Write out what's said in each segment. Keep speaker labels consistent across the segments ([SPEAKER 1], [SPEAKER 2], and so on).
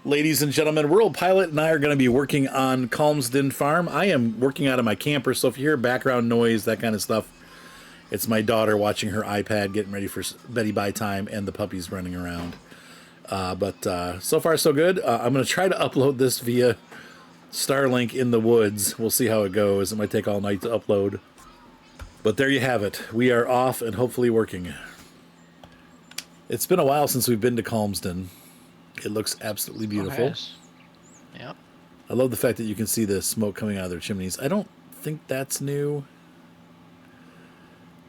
[SPEAKER 1] Ladies and gentlemen, World Pilot and I are going to be working on Calmsden Farm. I am working out of my camper, so if you hear background noise, that kind of stuff, it's my daughter watching her iPad, getting ready for Betty Bye time, and the puppies running around. But so far, so good. I'm going to try to upload this via Starlink in the woods. We'll see how it goes. It might take all night to upload. But there you have it. We are off and hopefully working. It's been a while since we've been to Calmsden. It looks absolutely beautiful.
[SPEAKER 2] Oh, yes. Yep.
[SPEAKER 1] I love the fact that you can see the smoke coming out of their chimneys. I don't think that's new.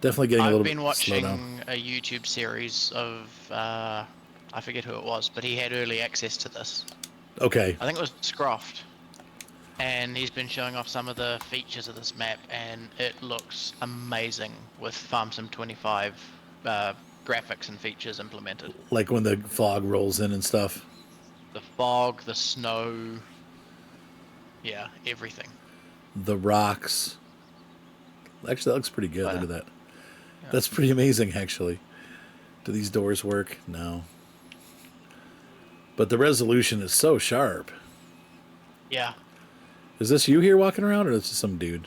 [SPEAKER 1] Definitely getting a little bit slow down.
[SPEAKER 2] I've been watching a YouTube series of, I forget who it was, but he had early access to this.
[SPEAKER 1] Okay.
[SPEAKER 2] I think it was Scroft. And he's been showing off some of the features of this map, and it looks amazing with FarmSim 25 graphics and features implemented.
[SPEAKER 1] Like when the fog rolls in and stuff.
[SPEAKER 2] The fog, the snow, yeah, everything.
[SPEAKER 1] The rocks. Actually, that looks pretty good.
[SPEAKER 2] But,
[SPEAKER 1] look at that.
[SPEAKER 2] yeah.
[SPEAKER 1] That's pretty amazing, actually. Do these doors work? No. But the resolution is so sharp.
[SPEAKER 2] Yeah.
[SPEAKER 1] Is this you here walking around, or is this some dude?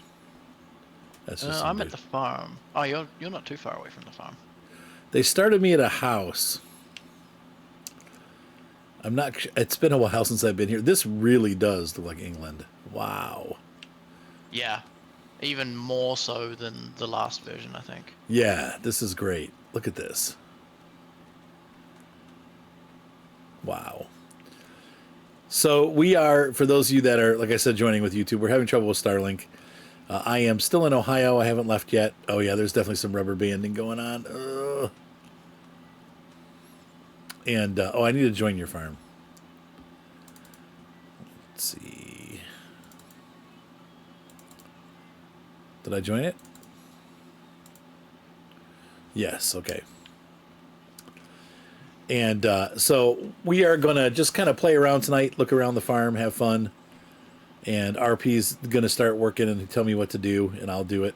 [SPEAKER 1] That's just some
[SPEAKER 2] I'm
[SPEAKER 1] dude.
[SPEAKER 2] at the farm. Oh, you're not too far away from the farm.
[SPEAKER 1] They started me at a house. I'm not. It's been a while since I've been here. This really does look like England. Wow.
[SPEAKER 2] Yeah. Even more so than the last version, I think.
[SPEAKER 1] Yeah, this is great. Look at this. Wow. So we are, for those of you that are, like I said, joining with YouTube, we're having trouble with Starlink. I am still in Ohio. I haven't left yet. Oh, yeah, there's definitely some rubber banding going on. And, oh, I need to join your farm. Let's see. Did I join it? Yes, okay. And so we are going to just kind of play around tonight, look around the farm, have fun. And RP's going to start working and tell me what to do, and I'll do it.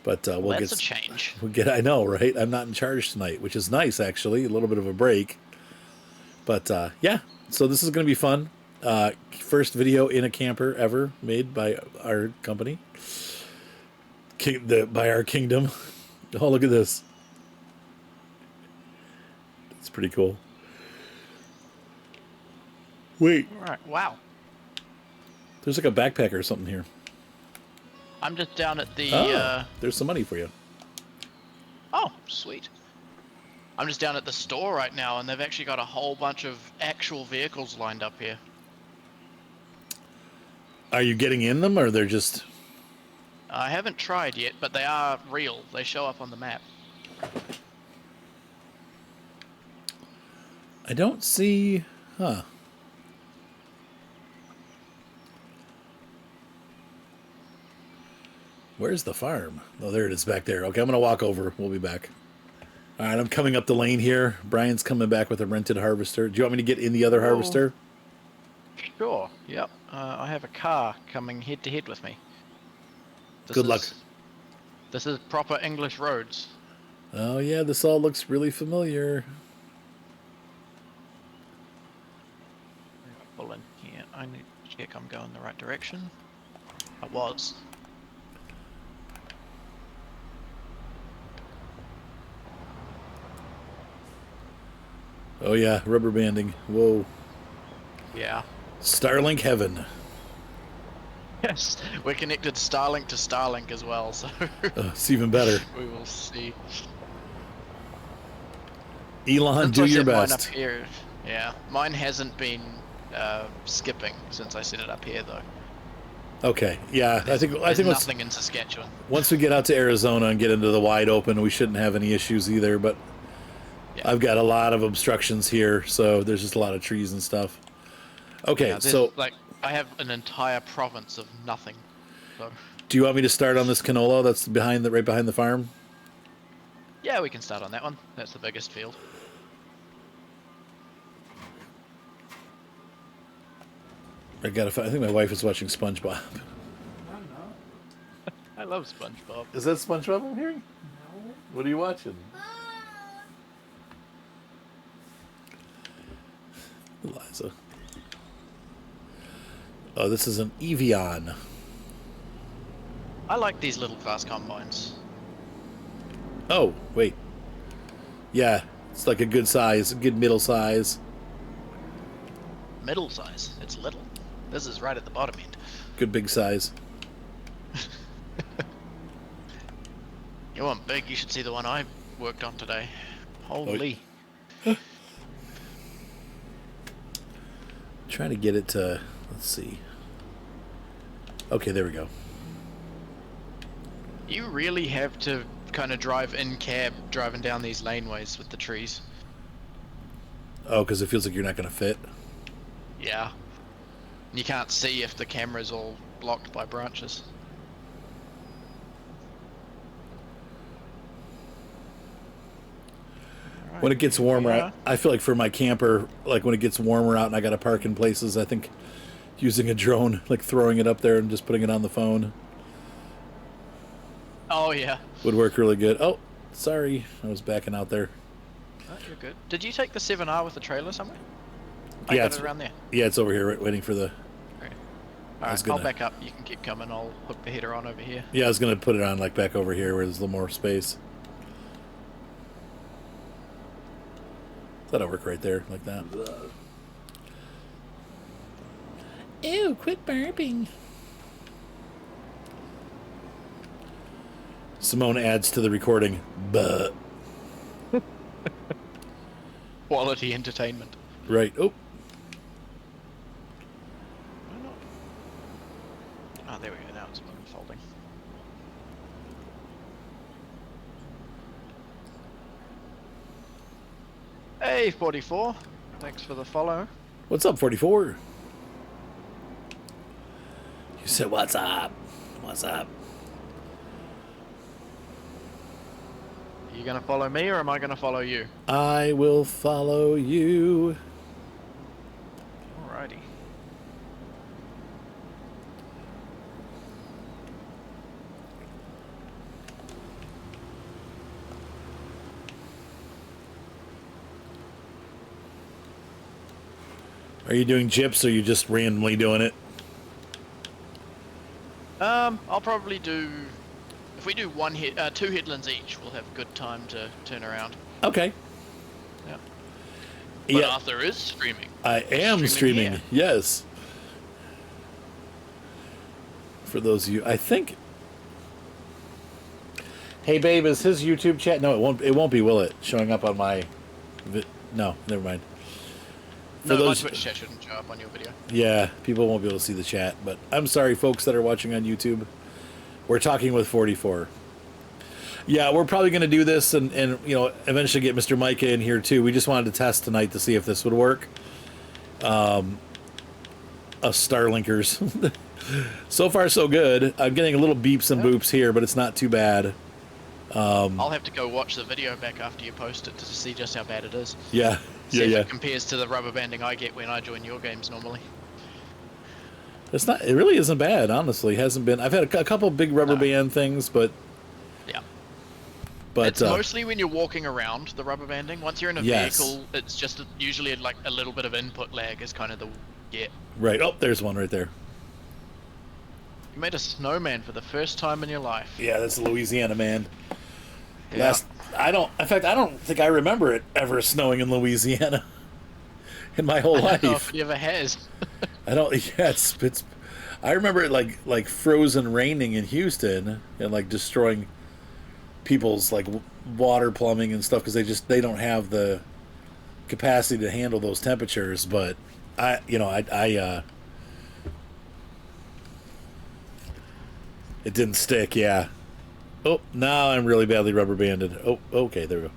[SPEAKER 1] But we'll
[SPEAKER 2] That's
[SPEAKER 1] get
[SPEAKER 2] a change.
[SPEAKER 1] I know, right? I'm not in charge tonight, which is nice, actually. A little bit of a break. But yeah, so this is going to be fun. First video in a camper ever made by our company. By our kingdom. Oh, look at this. It's pretty cool. Wait.
[SPEAKER 2] All right. Wow.
[SPEAKER 1] There's like a backpack or something here.
[SPEAKER 2] I'm just down at the...
[SPEAKER 1] there's some money for you.
[SPEAKER 2] Oh, sweet. I'm just down at the store right now, and they've actually got a whole bunch of actual vehicles lined up here.
[SPEAKER 1] Are you getting in them, or they're just...
[SPEAKER 2] I haven't tried yet, but they are real. They show up on the map.
[SPEAKER 1] I don't see... Huh. Where's the farm? Oh, there it is back there. Okay, I'm going to walk over. We'll be back. All right, I'm coming up the lane here. Brian's coming back with a rented harvester. Do you want me to get in the other harvester?
[SPEAKER 2] Sure, yep. I have a car coming head-to-head with me.
[SPEAKER 1] Good luck.
[SPEAKER 2] This is proper English roads.
[SPEAKER 1] Oh, yeah, this all looks really familiar.
[SPEAKER 2] Pull in here. I need to check I'm going the right direction. I was.
[SPEAKER 1] Oh, yeah, rubber banding. Whoa.
[SPEAKER 2] Yeah.
[SPEAKER 1] Starlink heaven.
[SPEAKER 2] Yes, we're connected Starlink to Starlink as well, so
[SPEAKER 1] It's even better.
[SPEAKER 2] we will see.
[SPEAKER 1] Elon,
[SPEAKER 2] Since
[SPEAKER 1] do
[SPEAKER 2] I
[SPEAKER 1] your
[SPEAKER 2] set mine
[SPEAKER 1] best.
[SPEAKER 2] up here, yeah, mine hasn't been skipping since I set it up here though.
[SPEAKER 1] Okay, yeah, I think
[SPEAKER 2] nothing in Saskatchewan.
[SPEAKER 1] once we get out to Arizona and get into the wide open, we shouldn't have any issues either. But
[SPEAKER 2] Yeah.
[SPEAKER 1] I've got a lot of obstructions here, so there's just a lot of trees and stuff. Okay,
[SPEAKER 2] Yeah,
[SPEAKER 1] so
[SPEAKER 2] like I have an entire province of nothing. So
[SPEAKER 1] do you want me to start on this canola that's right behind the farm?
[SPEAKER 2] yeah, we can start on that one. That's the biggest field.
[SPEAKER 1] I think my wife is watching SpongeBob.
[SPEAKER 2] I love SpongeBob.
[SPEAKER 1] Is that SpongeBob I'm hearing? No. What are you watching? Eliza. Oh, this is an Evian.
[SPEAKER 2] I like these little fast combines.
[SPEAKER 1] Oh, wait. Yeah, it's like a good size, a good middle size.
[SPEAKER 2] Middle size. It's little. This is right at the bottom end.
[SPEAKER 1] Good big size.
[SPEAKER 2] You want big, you should see the one I worked on today. Holy.
[SPEAKER 1] Trying to get it to, let's see. Okay, there we go.
[SPEAKER 2] You really have to kind of drive in cab, driving down these laneways with the trees.
[SPEAKER 1] Oh, because it feels like you're not going to fit.
[SPEAKER 2] Yeah. You can't see if the camera's all blocked by branches.
[SPEAKER 1] When it gets warmer, I feel like for my camper, like when it gets warmer out and I got to park in places, I think using a drone, like throwing it up there and just putting it on the phone.
[SPEAKER 2] Oh, yeah.
[SPEAKER 1] Would work really good. Oh, sorry. I was backing out there.
[SPEAKER 2] Oh, you're good. Did you take the 7R with the trailer somewhere?
[SPEAKER 1] Yeah,
[SPEAKER 2] got
[SPEAKER 1] it's
[SPEAKER 2] it around there.
[SPEAKER 1] Yeah, it's over here waiting for the...
[SPEAKER 2] Okay. Alright, I'll back up. You can keep coming. I'll hook the header on over here.
[SPEAKER 1] Yeah, I was going to put it on like back over here where there's a little more space. That'll work right there, like that. Ew, quit burping. Simone adds to the recording. But
[SPEAKER 2] Quality entertainment.
[SPEAKER 1] right. Oh.
[SPEAKER 2] Oh, there we go. Now it's unfolding. Hey, 44. Thanks for the follow.
[SPEAKER 1] What's up, 44? You said, what's up? What's up?
[SPEAKER 2] Are you going to follow me or am I going to follow you?
[SPEAKER 1] I will follow you.
[SPEAKER 2] Alrighty.
[SPEAKER 1] Are you doing gyps or are you just randomly doing it?
[SPEAKER 2] I'll probably do... If we do two headlands each, we'll have a good time to turn around.
[SPEAKER 1] Okay.
[SPEAKER 2] Yeah. But
[SPEAKER 1] Yeah.
[SPEAKER 2] Arthur is streaming.
[SPEAKER 1] I am streaming.
[SPEAKER 2] Here.
[SPEAKER 1] Yes. For those of you, I think. Hey, babe, is his YouTube chat? No, it won't. It won't be, will it? Showing up on my. No, never mind.
[SPEAKER 2] No, my Twitch chat shouldn't show up on your video.
[SPEAKER 1] Yeah, people won't be able to see the chat. But I'm sorry, folks that are watching on YouTube. We're talking with 44. Yeah, we're probably going to do this and you know eventually get Mr. Micah in here too. We just wanted to test tonight to see if this would work. Us Starlinkers. So far, so good. I'm getting a little beeps and boops here, but it's not too bad.
[SPEAKER 2] I'll have to go watch the video back after you post it to see just how bad it is.
[SPEAKER 1] Yeah,
[SPEAKER 2] See if
[SPEAKER 1] yeah.
[SPEAKER 2] it compares to the rubber banding I get when I join your games normally.
[SPEAKER 1] It's not. It really isn't bad, honestly. It hasn't been. I've had a couple big rubber band things, but
[SPEAKER 2] yeah.
[SPEAKER 1] But
[SPEAKER 2] it's mostly when you're walking around the rubber banding. Once you're in a vehicle, it's just usually like a little bit of input lag is kind of the
[SPEAKER 1] Right. Oh, there's one right there.
[SPEAKER 2] You made a snowman for the first time in your life.
[SPEAKER 1] Yeah, that's Louisiana, man.
[SPEAKER 2] Yeah.
[SPEAKER 1] In fact, I don't think I remember it ever snowing in Louisiana in my whole
[SPEAKER 2] I don't know
[SPEAKER 1] life.
[SPEAKER 2] if it ever has.
[SPEAKER 1] I don't. Yeah, it's. I remember it like frozen raining in Houston and like destroying people's like water plumbing and stuff because they don't have the capacity to handle those temperatures. But I it didn't stick. Yeah. Oh, now I'm really badly rubber banded. Oh, okay, there we go.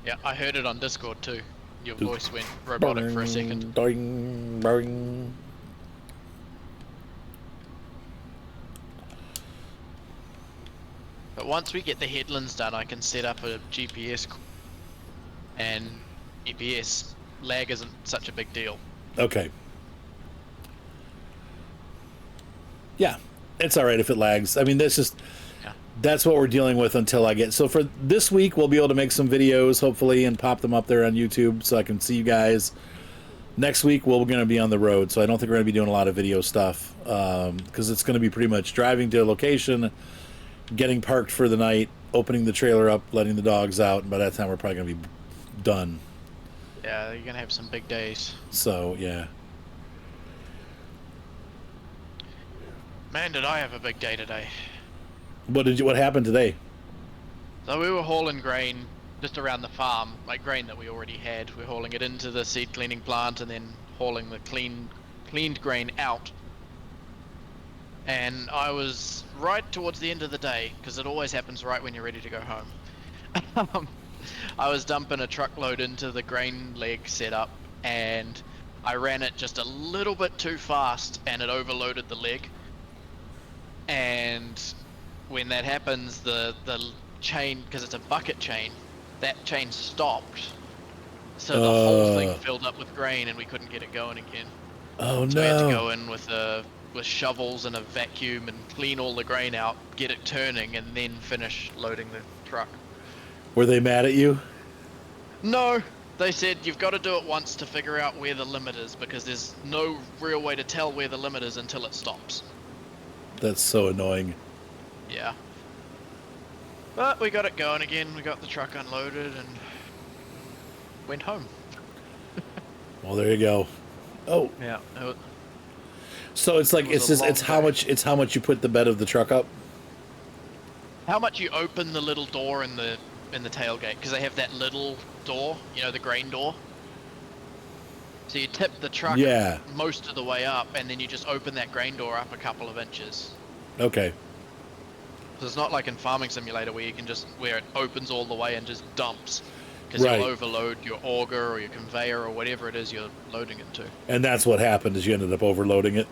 [SPEAKER 2] Yeah, I heard it on Discord too. Your voice went robotic for a second.
[SPEAKER 1] Doing, doing.
[SPEAKER 2] But once we get the headlands done, I can set up a GPS, and GPS lag isn't such a big deal.
[SPEAKER 1] Okay. Yeah, it's all right if it lags. I mean, that's what we're dealing with until I get. So for this week, we'll be able to make some videos, hopefully, and pop them up there on YouTube so I can see you guys. Next week we're going to be on the road, so I don't think we're going to be doing a lot of video stuff because it's going to be pretty much driving to a location, getting parked for the night, opening the trailer up, letting the dogs out, and by that time we're probably going to be done.
[SPEAKER 2] Yeah, you're gonna have some big days.
[SPEAKER 1] So yeah.
[SPEAKER 2] Man, did I have a big day today.
[SPEAKER 1] What happened today?
[SPEAKER 2] So we were hauling grain just around the farm, like grain that we already had. We're hauling it into the seed cleaning plant and then hauling the cleaned grain out. And I was right towards the end of the day, because it always happens right when you're ready to go home. I was dumping a truckload into the grain leg setup, and I ran it just a little bit too fast, and it overloaded the leg. And when that happens, the chain, because it's a bucket chain, that chain stopped. So the whole thing filled up with grain, and we couldn't get it going again.
[SPEAKER 1] Oh
[SPEAKER 2] So
[SPEAKER 1] no!
[SPEAKER 2] we had to go in with shovels and a vacuum and clean all the grain out, get it turning, and then finish loading the truck.
[SPEAKER 1] Were they mad at you?
[SPEAKER 2] No, they said you've got to do it once to figure out where the limit is, because there's no real way to tell where the limit is until it stops.
[SPEAKER 1] That's so annoying.
[SPEAKER 2] Yeah. But we got it going again, we got the truck unloaded and went home.
[SPEAKER 1] Well, there you go. Oh.
[SPEAKER 2] Yeah.
[SPEAKER 1] So it's like it's how much you put the bed of the truck up?
[SPEAKER 2] How much you open the little door in the tailgate, because they have that little door, you know, the grain door. So you tip the truck most of the way up, and then you just open that grain door up a couple of inches.
[SPEAKER 1] Okay.
[SPEAKER 2] So it's not like in Farming Simulator where where it opens all the way and just dumps, because you'll overload your auger or your conveyor or whatever it is you're loading it to.
[SPEAKER 1] And that's what happened, is you ended up overloading it.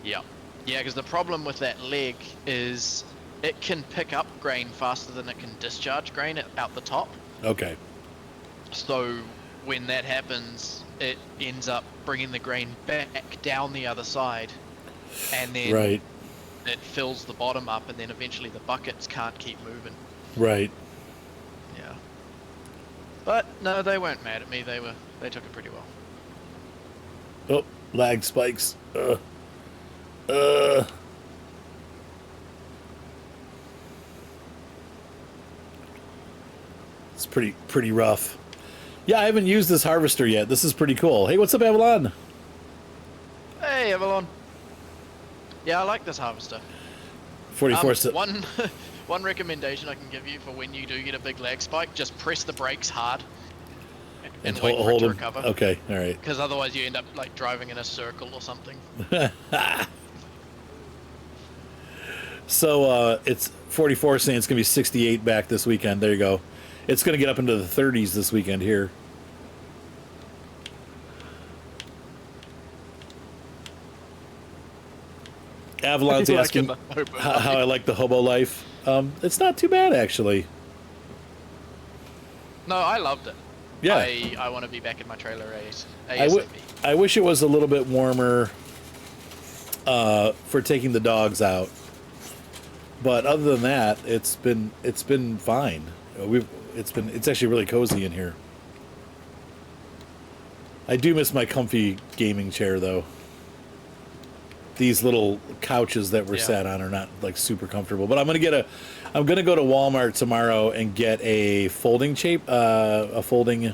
[SPEAKER 2] Yeah. Yeah, because the problem with that leg is it can pick up grain faster than it can discharge grain out the top.
[SPEAKER 1] Okay.
[SPEAKER 2] So when that happens, it ends up bringing the grain back down the other side, and then it fills the bottom up, and then eventually the buckets can't keep moving.
[SPEAKER 1] Right.
[SPEAKER 2] Yeah. But no, they weren't mad at me. They took it pretty well.
[SPEAKER 1] Oh, lag spikes. It's pretty rough. Yeah, I haven't used this harvester yet. This is pretty cool. Hey, what's up, Avalon?
[SPEAKER 2] Hey, Avalon. Yeah, I like this harvester.
[SPEAKER 1] 44.
[SPEAKER 2] One recommendation I can give you for when you do get a big lag spike: just press the brakes hard and wait for it to recover.
[SPEAKER 1] Okay, all right.
[SPEAKER 2] Because otherwise you end up like driving in a circle or something.
[SPEAKER 1] So it's 44 saying it's going to be 68 back this weekend. There you go. It's going to get up into the 30s this weekend here. Avalon's asking how I like the hobo life. It's not too bad, actually.
[SPEAKER 2] No, I loved it.
[SPEAKER 1] Yeah.
[SPEAKER 2] I want to be back in my trailer ASAP.
[SPEAKER 1] I wish it was a little bit warmer for taking the dogs out. But other than that, it's been fine. It's actually really cozy in here. I do miss my comfy gaming chair though. These little couches that we're sat on are not like super comfortable. But I'm gonna go to Walmart tomorrow and get a folding folding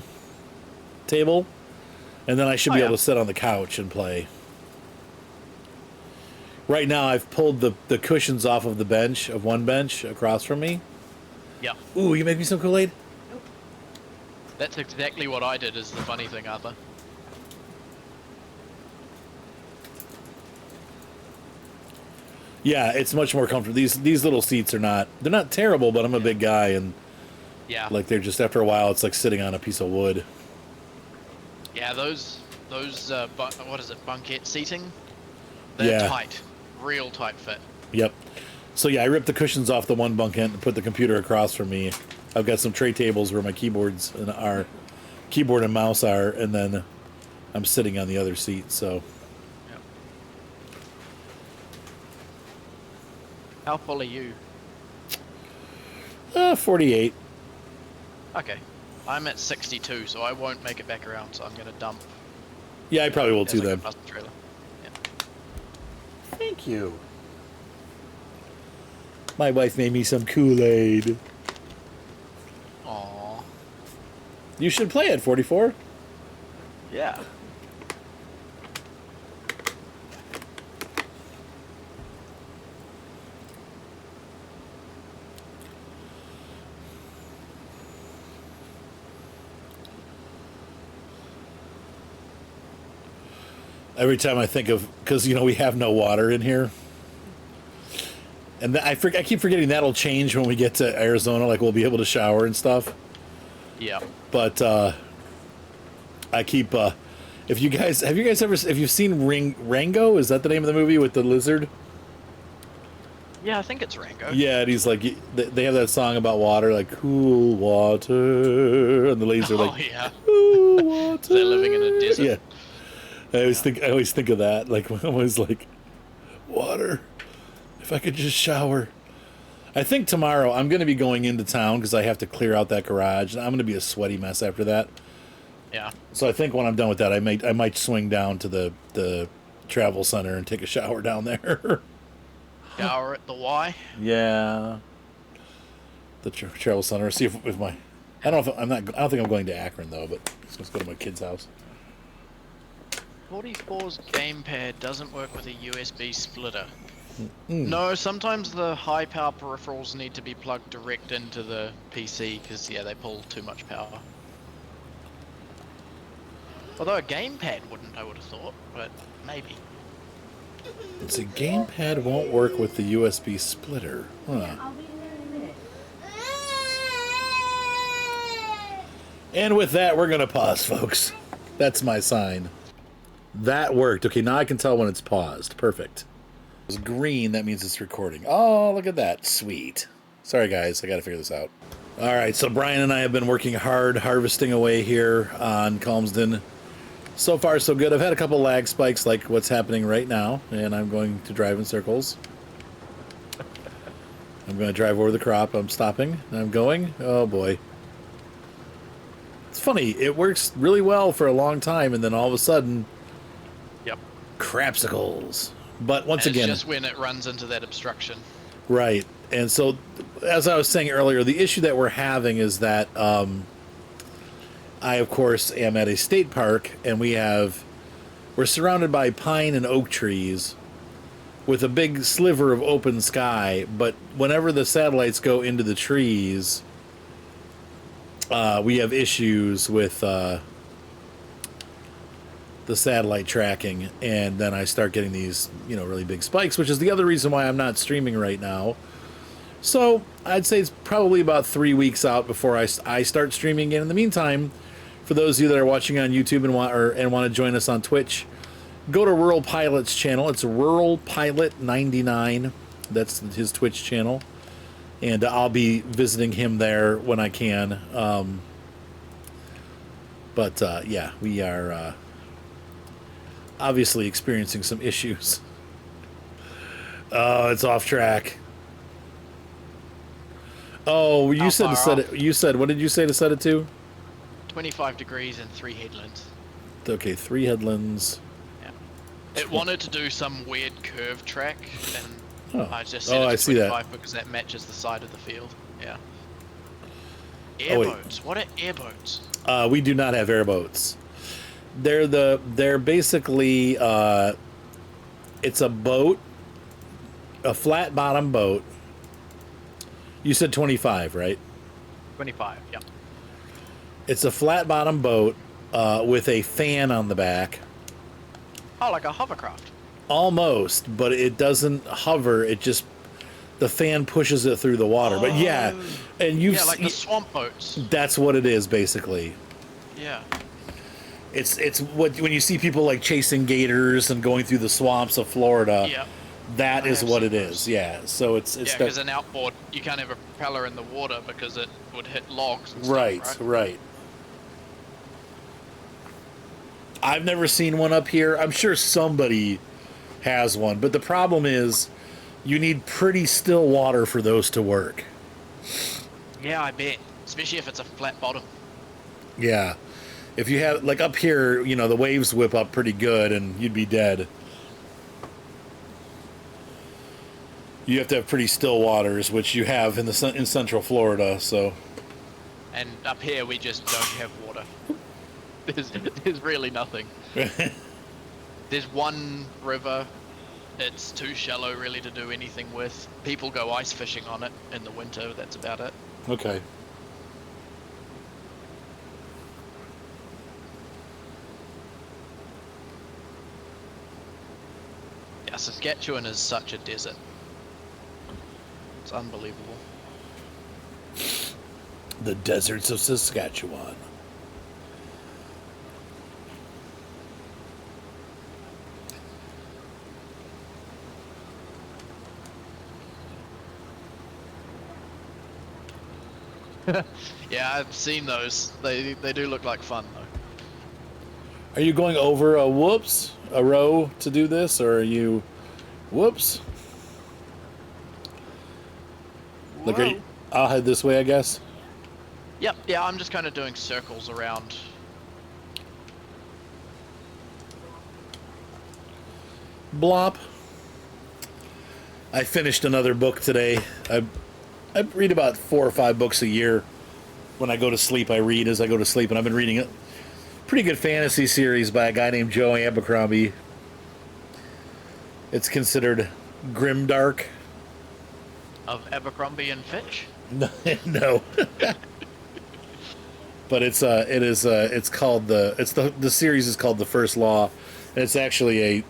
[SPEAKER 1] table, and then I should be able to sit on the couch and play. Right now, I've pulled the cushions off of the bench, of one bench across from me.
[SPEAKER 2] Yeah.
[SPEAKER 1] Ooh, you make me some Kool-Aid?
[SPEAKER 2] Nope. That's exactly what I did, is the funny thing, Arthur.
[SPEAKER 1] Yeah, it's much more comfortable. These little seats they're not terrible, but I'm a big guy, and like they're just, after a while, it's like sitting on a piece of wood.
[SPEAKER 2] Yeah, those what is it, bunkette seating? They're tight. Real tight fit.
[SPEAKER 1] Yep. So yeah, I ripped the cushions off the one bunk end and put the computer across from me. I've got some tray tables where my keyboard and mouse are, and then I'm sitting on the other seat. So.
[SPEAKER 2] Yep. How full are you?
[SPEAKER 1] 48.
[SPEAKER 2] Okay. I'm at 62, so I won't make it back around. So I'm gonna dump
[SPEAKER 1] Yeah, I probably will
[SPEAKER 2] As
[SPEAKER 1] too
[SPEAKER 2] like a
[SPEAKER 1] then.
[SPEAKER 2] bus trailer. Yeah.
[SPEAKER 1] Thank you. My wife made me some Kool-Aid.
[SPEAKER 2] Aww.
[SPEAKER 1] You should play it, 44.
[SPEAKER 2] Yeah.
[SPEAKER 1] Every time I think of, because we have no water in here, and I keep forgetting that'll change when we get to Arizona. Like we'll be able to shower and stuff.
[SPEAKER 2] Yeah.
[SPEAKER 1] But I keep. If you guys if you've seen Rango, is that the name of the movie with the lizard?
[SPEAKER 2] Yeah, I think it's Rango.
[SPEAKER 1] Yeah, and he's like, they have that song about water, like cool water, and the ladies are
[SPEAKER 2] Oh
[SPEAKER 1] like,
[SPEAKER 2] yeah.
[SPEAKER 1] cool water.
[SPEAKER 2] They're living in a desert.
[SPEAKER 1] Yeah, I always think of that. Like I'm always like, water. If I could just shower. I think tomorrow I'm going to be going into town because I have to clear out that garage. I'm going to be a sweaty mess after that.
[SPEAKER 2] Yeah.
[SPEAKER 1] So I think when I'm done with that, I might swing down to the travel center and take a shower down there.
[SPEAKER 2] Shower at the Y.
[SPEAKER 1] Yeah. The travel center. See if my. I don't know if I don't think I'm going to Akron though, but let's go to my kid's house.
[SPEAKER 2] 44's gamepad doesn't work with a USB splitter.
[SPEAKER 1] Mm.
[SPEAKER 2] No, sometimes the high power peripherals need to be plugged direct into the PC because they pull too much power. Although a gamepad wouldn't, I would have thought, but maybe.
[SPEAKER 1] It's a gamepad won't work with the USB splitter. Huh.
[SPEAKER 3] I'll be there in a minute.
[SPEAKER 1] And with that, we're going to pause, folks. That's my sign. That worked. Okay, now I can tell when it's paused. Perfect. It's green, that means it's recording. Oh, look at that. Sweet. Sorry, guys. I got to figure this out. All right, so Brian and I have been working hard, harvesting away here on Calmsden. So far, so good. I've had a couple lag spikes like what's happening right now, and I'm going to drive in circles. I'm going to drive over the crop. I'm stopping. I'm going. Oh, boy. It's funny. It works really well for a long time, and then all of a sudden,
[SPEAKER 2] Yep.
[SPEAKER 1] crapsicles. But once
[SPEAKER 2] And
[SPEAKER 1] again...
[SPEAKER 2] it's just when it runs into that obstruction.
[SPEAKER 1] Right. And so, as I was saying earlier, the issue that we're having is that I, of course, am at a state park, and we're surrounded by pine and oak trees with a big sliver of open sky, but whenever the satellites go into the trees, we have issues with the satellite tracking, and then I start getting these, really big spikes, which is the other reason why I'm not streaming right now. So I'd say it's probably about 3 weeks out before I start streaming again. In the meantime, for those of you that are watching on YouTube and want to join us on Twitch, go to Rural Pilot's channel. It's Rural Pilot 99. That's his Twitch channel, and I'll be visiting him there when I can. But yeah, we are obviously experiencing some issues. Oh, it's off track. Oh, you
[SPEAKER 2] How
[SPEAKER 1] said to
[SPEAKER 2] far
[SPEAKER 1] set
[SPEAKER 2] off?
[SPEAKER 1] it. You said, what did you say to set it to?
[SPEAKER 2] 25 degrees and 3 headlands.
[SPEAKER 1] Okay, 3 headlands.
[SPEAKER 2] Yeah. It wanted to do some weird curve track, and
[SPEAKER 1] Oh,
[SPEAKER 2] I just set it
[SPEAKER 1] I
[SPEAKER 2] to
[SPEAKER 1] see that.
[SPEAKER 2] 25 because that matches the side of the field. Yeah.
[SPEAKER 1] Oh, wait.
[SPEAKER 2] Airboats. What are airboats?
[SPEAKER 1] We do not have airboats. They're basically it's a boat, a flat bottom boat. You said 25, right?
[SPEAKER 2] 25. Yep.
[SPEAKER 1] It's a flat bottom boat with a fan on the back.
[SPEAKER 2] Oh, like a hovercraft.
[SPEAKER 1] Almost, but it doesn't hover. It just the fan pushes it through the water. But yeah, and
[SPEAKER 2] Yeah, like the swamp boats.
[SPEAKER 1] that's what it is basically.
[SPEAKER 2] Yeah.
[SPEAKER 1] It's what when you see people like chasing gators and going through the swamps of Florida.
[SPEAKER 2] Yeah.
[SPEAKER 1] That
[SPEAKER 2] I
[SPEAKER 1] is
[SPEAKER 2] have
[SPEAKER 1] what
[SPEAKER 2] seen
[SPEAKER 1] it
[SPEAKER 2] those.
[SPEAKER 1] is. Yeah. So it's
[SPEAKER 2] Yeah, because an outboard, you can't have a propeller in the water because it would hit logs and
[SPEAKER 1] right,
[SPEAKER 2] stuff, right?
[SPEAKER 1] right. I've never seen one up here. I'm sure somebody has one, but the problem is you need pretty still water for those to work.
[SPEAKER 2] Yeah, I bet. Especially if it's a flat bottom.
[SPEAKER 1] Yeah. If you have, like up here, you know, the waves whip up pretty good and you'd be dead. You have to have pretty still waters, which you have in in Central Florida, so.
[SPEAKER 2] And up here we just don't have water. There's really nothing. There's one river. It's too shallow really to do anything with. People go ice fishing on it in the winter. That's about it.
[SPEAKER 1] Okay.
[SPEAKER 2] Yeah, Saskatchewan is such a desert. It's unbelievable.
[SPEAKER 1] The deserts of Saskatchewan.
[SPEAKER 2] Yeah, I've seen those. They do look like fun though.
[SPEAKER 1] Are you going over a row to do this, or are you whoops? Look, I'll head this way, I guess.
[SPEAKER 2] Yep, yeah, I'm just kind of doing circles around.
[SPEAKER 1] Blop. I finished another book today. I read about 4 or 5 books a year. When I go to sleep, I read as I go to sleep, and I've been reading a pretty good fantasy series by a guy named Joe Abercrombie. It's considered grimdark.
[SPEAKER 2] Of Abercrombie and Fitch?
[SPEAKER 1] No. But it's called the series is called The First Law, and it's actually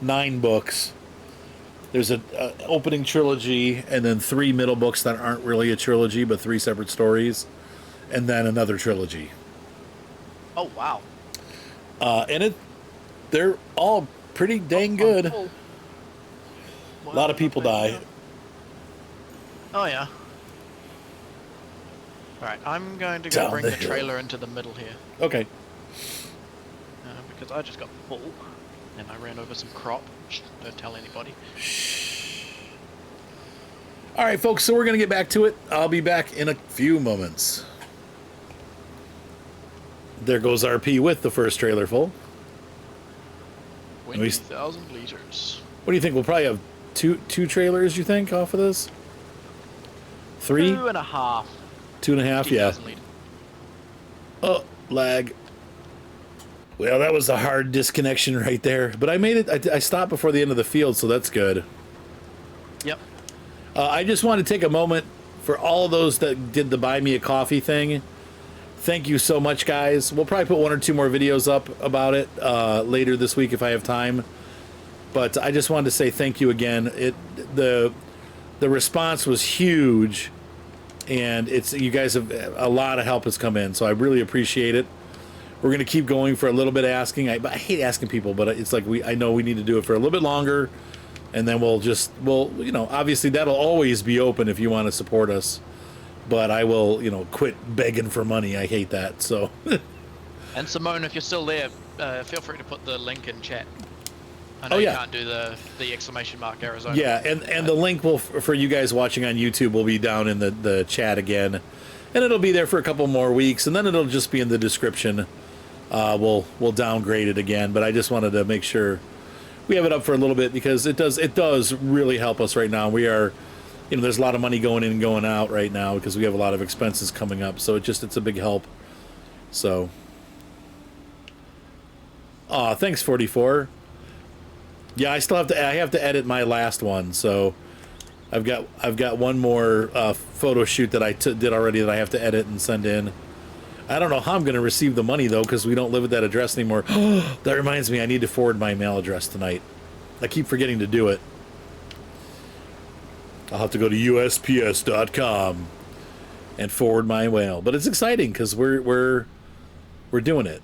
[SPEAKER 1] 9 books. There's an opening trilogy, and then 3 middle books that aren't really a trilogy, but 3 separate stories, and then another trilogy.
[SPEAKER 2] Oh wow!
[SPEAKER 1] And they're all pretty dang good.
[SPEAKER 2] Cool.
[SPEAKER 1] A lot of people die.
[SPEAKER 2] Oh yeah. Alright, I'm going to go
[SPEAKER 1] Down
[SPEAKER 2] bring
[SPEAKER 1] the
[SPEAKER 2] the
[SPEAKER 1] hill.
[SPEAKER 2] trailer into the middle here.
[SPEAKER 1] Okay.
[SPEAKER 2] Because I just got full, and I ran over some crop. Shh, don't tell anybody.
[SPEAKER 1] All right, folks, so we're going to get back to it. I'll be back in a few moments. There goes RP with the first trailer full.
[SPEAKER 2] 20,000 liters.
[SPEAKER 1] What do you think? We'll probably have two trailers, you think, off of this? 3?
[SPEAKER 2] 2.5.
[SPEAKER 1] 2.5, yeah.
[SPEAKER 2] 50,000 liters.
[SPEAKER 1] Oh, lag. Well, that was a hard disconnection right there. But I made it. I stopped before the end of the field, so that's good.
[SPEAKER 2] Yep.
[SPEAKER 1] I just want to take a moment for all those that did the Buy Me a Coffee thing. Thank you so much, guys. We'll probably put 1 or 2 more videos up about it later this week if I have time. But I just wanted to say thank you again. The response was huge, and you guys have a lot of help has come in, so I really appreciate it. We're going to keep going for a little bit of asking. I hate asking people, but it's like I know we need to do it for a little bit longer, and then we'll obviously that'll always be open if you want to support us. But I will, quit begging for money. I hate that. So.
[SPEAKER 2] And Simone, if you're still there, feel free to put the link in chat. I know you can't do the exclamation mark Arizona.
[SPEAKER 1] Yeah, and the link for you guys watching on YouTube will be down in the chat again, and it'll be there for a couple more weeks, and then it'll just be in the description. We'll downgrade it again, but I just wanted to make sure we have it up for a little bit because it does really help us right now. We are, there's a lot of money going in and going out right now because we have a lot of expenses coming up, so it's a big help. So, thanks 44. Yeah, I still have to edit my last one, so I've got one more photo shoot that I did already that I have to edit and send in. I don't know how I'm going to receive the money though because we don't live at that address anymore. That reminds me, I need to forward my email address tonight. I keep forgetting to do it. I'll have to go to USPS.com and forward my mail, but it's exciting because we're doing it.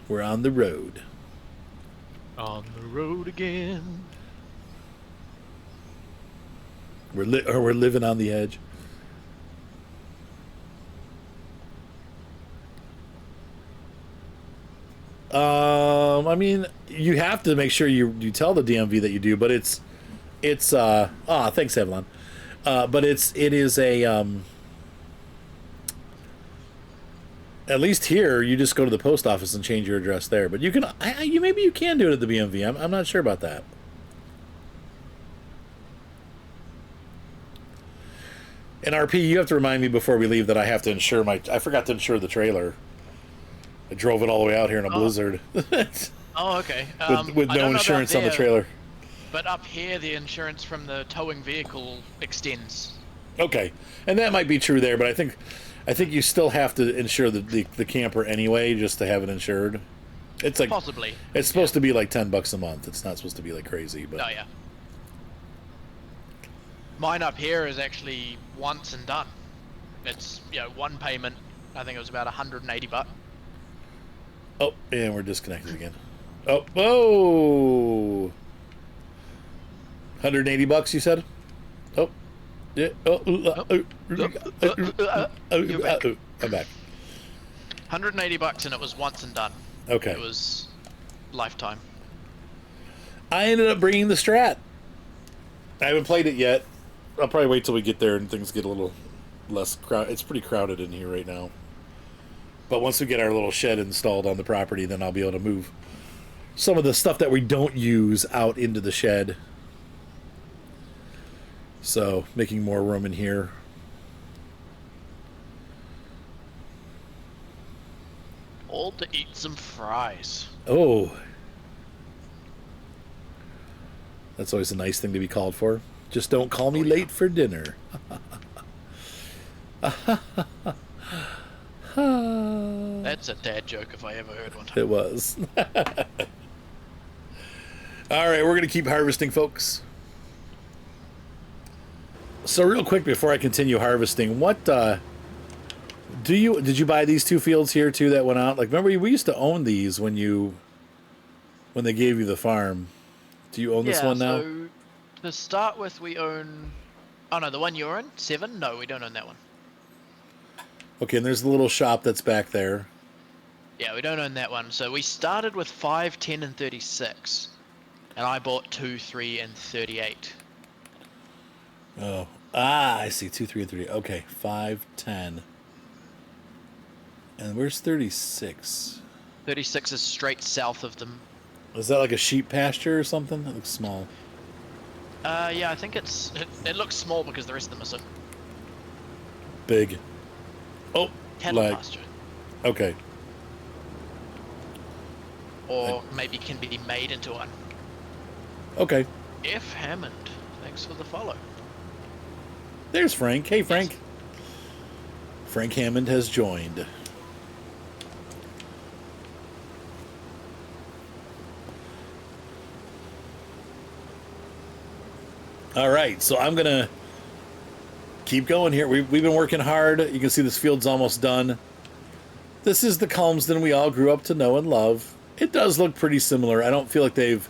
[SPEAKER 1] We're on the road.
[SPEAKER 2] On the road again.
[SPEAKER 1] We're living on the edge. I mean, you have to make sure you tell the DMV that you do, but it's thanks, Evelyn. But it is a At least here, you just go to the post office and change your address there. But you can, maybe you can do it at the BMV. I'm not sure about that. And RP, you have to remind me before we leave that I have to insure I forgot to insure the trailer. I drove it all the way out here in a blizzard.
[SPEAKER 2] Oh, okay.
[SPEAKER 1] with no insurance on the trailer.
[SPEAKER 2] But up here, the insurance from the towing vehicle extends.
[SPEAKER 1] Okay, and that might be true there, but I think you still have to insure the camper anyway, just to have it insured. It's like
[SPEAKER 2] possibly.
[SPEAKER 1] It's supposed to be like $10 a month. It's not supposed to be like crazy, but
[SPEAKER 2] oh yeah. Mine up here is actually once and done. It's one payment. I think it was about $180.
[SPEAKER 1] Oh, and we're disconnected again. Oh, whoa! $180, you said? Oh, yeah. I'm back.
[SPEAKER 2] $180, and it was once and done.
[SPEAKER 1] Okay.
[SPEAKER 2] It was lifetime.
[SPEAKER 1] I ended up bringing the Strat. I haven't played it yet. I'll probably wait till we get there and things get a little less crowded. It's pretty crowded in here right now. But once we get our little shed installed on the property, then I'll be able to move some of the stuff that we don't use out into the shed. So, making more room in here.
[SPEAKER 2] All to eat some fries.
[SPEAKER 1] Oh. That's always a nice thing to be called for. Just don't call me late for dinner.
[SPEAKER 2] That's a dad joke if I ever heard one.
[SPEAKER 1] It was. All right, we're going to keep harvesting, folks. So real quick before I continue harvesting, what did you buy these 2 fields here too that went out? Like, remember we used to own these when they gave you the farm. Do you own this one now?
[SPEAKER 2] So to start with, we own. Oh no, the one you're in, 7. No, we don't own that one.
[SPEAKER 1] Okay, and there's the little shop that's back there.
[SPEAKER 2] Yeah, we don't own that one. So we started with 5, 10, and 36, and I bought 2, 3, and 38.
[SPEAKER 1] Oh, I see. 2, 3, and 3. Okay, 5, 10. And where's 36?
[SPEAKER 2] 36 is straight south of them.
[SPEAKER 1] Is that like a sheep pasture or something? That looks small.
[SPEAKER 2] Yeah, I think it looks small because the rest of them are so
[SPEAKER 1] big. Oh,
[SPEAKER 2] cattle pasture.
[SPEAKER 1] Okay.
[SPEAKER 2] Or maybe can be made into one.
[SPEAKER 1] Okay.
[SPEAKER 2] F. Hammond, thanks for the follow.
[SPEAKER 1] There's Frank. Hey, Frank.
[SPEAKER 2] Yes.
[SPEAKER 1] Frank Hammond has joined. All right, so I'm going to keep going here. We've been working hard. You can see this field's almost done. This is the Calmsden we all grew up to know and love. It does look pretty similar. I don't feel like they've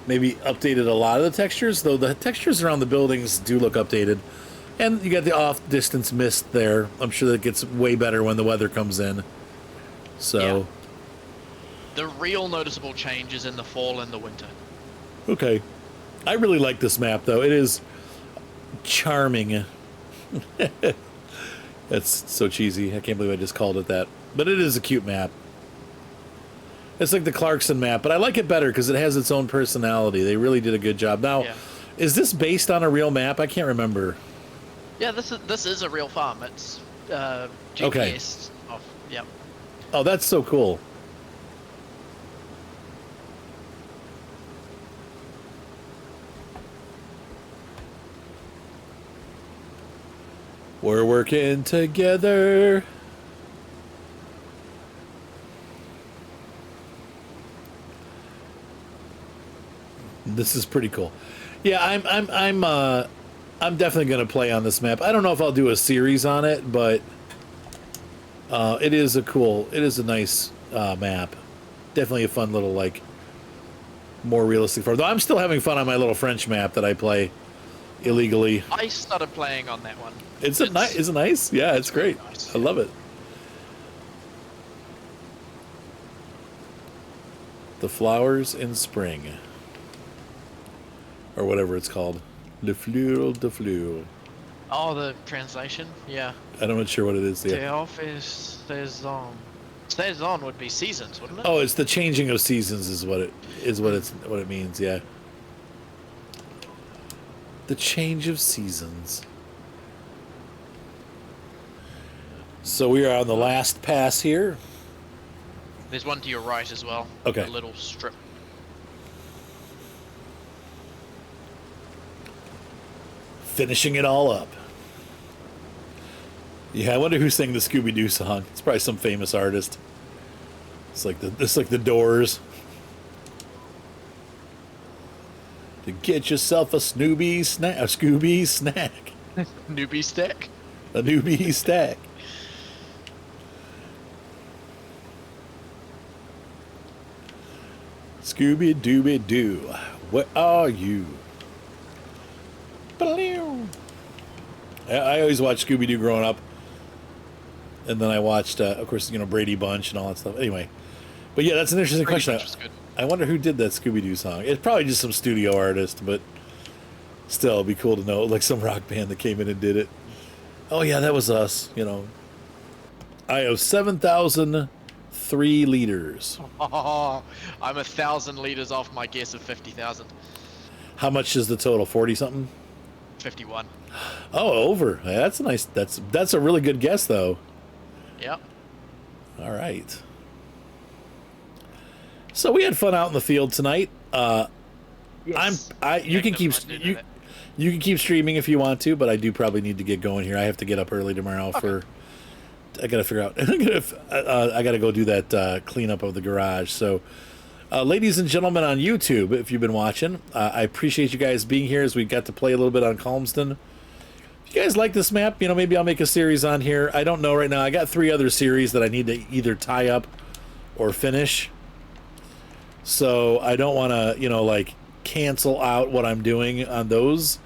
[SPEAKER 1] maybe updated a lot of the textures, though the textures around the buildings do look updated. And you got the off-distance mist there. I'm sure that gets way better when the weather comes in. So,
[SPEAKER 2] yeah. The real noticeable change is in the fall and the winter.
[SPEAKER 1] Okay. I really like this map, though. It is charming. That's so cheesy. I can't believe I just called it that. But it is a cute map. It's like the Clarkson map, but I like it better because it has its own personality. They really did a good job. Now, Is this based on a real map? I can't remember.
[SPEAKER 2] Yeah, this is a real farm. It's GPS.
[SPEAKER 1] Okay.
[SPEAKER 2] Off. Yep.
[SPEAKER 1] Oh, that's so cool. We're working together. This is pretty cool. Yeah, I'm definitely gonna play on this map. I don't know if I'll do a series on it, but it is a nice map. Definitely a fun little, like, more realistic farm. Though I'm still having fun on my little French map that I play illegally.
[SPEAKER 2] I started playing on that one.
[SPEAKER 1] Is it nice? Yeah, it's great. Nice. I love it. The flowers in spring, or whatever it's called. Le fleur de fleur.
[SPEAKER 2] Oh, the translation? Yeah.
[SPEAKER 1] I'm not sure what it is. Yeah.
[SPEAKER 2] Teof is saison. Saison would be seasons, wouldn't it?
[SPEAKER 1] Oh, it's the changing of seasons is what it is. What it means. Yeah. The change of seasons. So we are on the last pass here.
[SPEAKER 2] There's one to your right as well.
[SPEAKER 1] Okay.
[SPEAKER 2] A little strip.
[SPEAKER 1] Finishing it all up. Yeah, I wonder who sang the Scooby-Doo song. It's probably some famous artist. It's like the Doors. To get yourself a Scooby snack.
[SPEAKER 2] Newbie stick.
[SPEAKER 1] A newbie stack. Scooby-Dooby-Doo, where are you? I always watched Scooby-Doo growing up. And then I watched, of course, Brady Bunch and all that stuff. Anyway. But yeah, that's an interesting
[SPEAKER 2] Brady
[SPEAKER 1] question.
[SPEAKER 2] Bunch was good.
[SPEAKER 1] I wonder who did that Scooby-Doo song. It's probably just some studio artist, but still, it'd be cool to know, like some rock band that came in and did it. Oh yeah, that was us, I have 7,003 liters.
[SPEAKER 2] Oh, I'm 1,000 liters off my guess of 50,000.
[SPEAKER 1] How much is the total? 40 something?
[SPEAKER 2] 51.
[SPEAKER 1] Oh, over. That's a nice. That's a really good guess, though.
[SPEAKER 2] Yep.
[SPEAKER 1] All right. So we had fun out in the field tonight.
[SPEAKER 2] Yes.
[SPEAKER 1] You can keep you can keep streaming if you want to, but I do probably need to get going here. I have to get up early tomorrow for. I gotta figure out. I gotta go do that cleanup of the garage. So, ladies and gentlemen on YouTube, if you've been watching, I appreciate you guys being here as we got to play a little bit on Calmsden. If you guys like this map, maybe I'll make a series on here. I don't know right now. I got 3 other series that I need to either tie up or finish. So I don't want to, like cancel out what I'm doing on those.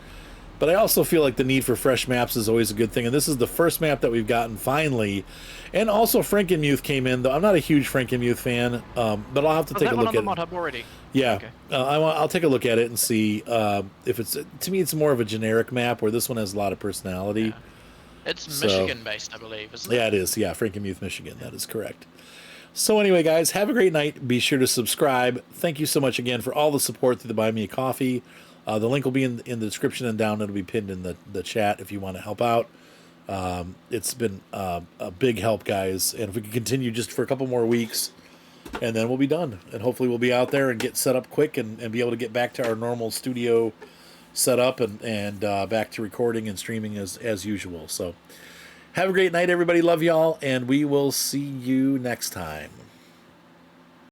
[SPEAKER 1] But I also feel like the need for fresh maps is always a good thing. And this is the first map that we've gotten finally. And also Frankenmuth came in, though. I'm not a huge Frankenmuth fan, but I'll have to take a look at it.
[SPEAKER 2] Mod Hub already?
[SPEAKER 1] Yeah,
[SPEAKER 2] Okay.
[SPEAKER 1] I'll take a look at it and see if it's. To me, it's more of a generic map where this one has a lot of personality.
[SPEAKER 2] Yeah. It's Michigan-based, I believe, isn't it?
[SPEAKER 1] Yeah, it is. Yeah, Frankenmuth, Michigan. That is correct. So anyway, guys, have a great night. Be sure to subscribe. Thank you so much again for all the support through the Buy Me a Coffee. The link will be in the description and down. It'll be pinned in the chat if you want to help out. It's been a big help, guys. And if we can continue just for a couple more weeks, and then we'll be done. And hopefully we'll be out there and get set up quick and be able to get back to our normal studio setup and back to recording and streaming as usual. So have a great night, everybody. Love y'all, and we will see you next time.